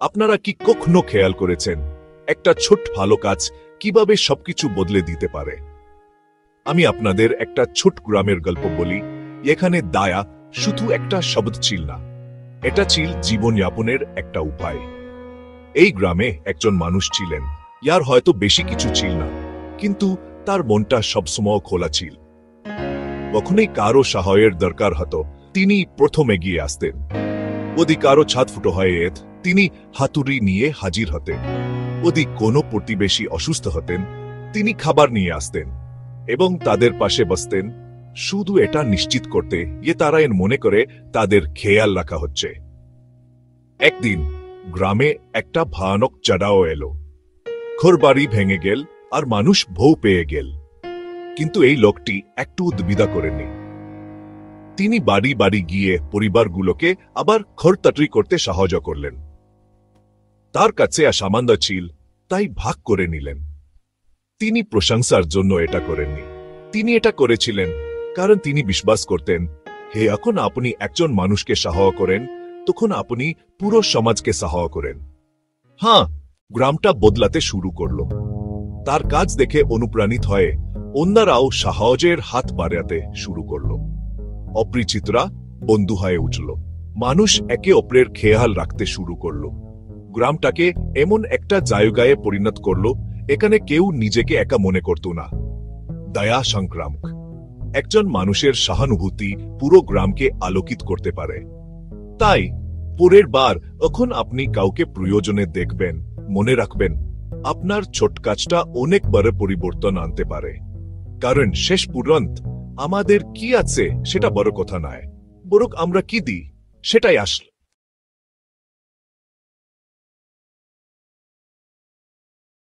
আপনারা কি কখনো খেয়াল করেছেন একটা ছোট ভালো কাজ কিভাবে সবকিছু বদলে দিতে পারে? আমি আপনাদের একটা ছোট গ্রামের গল্প বলি। এখানে দায়া শুধু একটা শব্দ ছিল না, এটা ছিল জীবনযাপনের একটা উপায়। এই গ্রামে একজন মানুষ ছিলেন, ইয়ার হয়তো বেশি কিছু ছিল না, কিন্তু তার মনটা সবসময় খোলা ছিল। কখনোই কারো সাহায্যের দরকার হতো, তিনি প্রথম এগিয়ে আসতেন। যদি কারো ছাদ ফুটো হয়ে যেত, তিনি হাতুড়ি নিয়ে হাজির হতেন। যদি কোনো প্রতিবেশী অসুস্থ হতেন, তিনি খাবার নিয়ে আসতেন এবং তাদের পাশে বসতেন, শুধু এটা নিশ্চিত করতে যে তারা এর মনে করে তাদের খেয়াল রাখা হচ্ছে। একদিন গ্রামে একটা ভয়ানক চড়াও এলো। ঘরবাড়ি ভেঙে গেল আর মানুষ ভয় পেয়ে গেল। কিন্তু এই লোকটি একটু উদ্বিগ্ন করেননি। তিনি বাড়ি বাড়ি গিয়ে পরিবারগুলোকে আবার খড়তাড়ি করতে সাহায্য করলেন। তার কাছে সামান্য ছিল, তাই ভাগ করে নিলেন। তিনি প্রশংসার জন্য এটা করেননি, তিনি এটা করেছিলেন কারণ তিনি বিশ্বাস করতেন, হে এখন আপনি একজন মানুষকে সাহায্য করেন, তখন আপনি পুরো সমাজকে সাহায্য করেন। হ্যাঁ, গ্রামটা বদলাতে শুরু করল। তার কাজ দেখে অনুপ্রাণিত হয়ে অন্যরাও সাহায্যের হাত বাড়াতে শুরু করল। অপরিচিতরা বন্ধু হয়ে উঠল, মানুষ একে অপরের খেয়াল রাখতে শুরু করল। গ্রামটাকে এমন একটা জায়গায় পরিণত করল এখানে কেউ নিজেকে একা মনে করত না। দয়া সংক্রামক। একজন মানুষের সহানুভূতি পুরো গ্রামকে আলোকিত করতে পারে। তাই পরের বার যখন আপনি কাউকে প্রয়োজনে দেখবেন, মনে রাখবেন আপনার ছোট কাজটা অনেক বড় পরিবর্তন আনতে পারে। কারণ শেষ পর্যন্ত আমাদের কি আছে সেটা বড় কথা নয়, বরং আমরা কি দিই সেটাই আসল।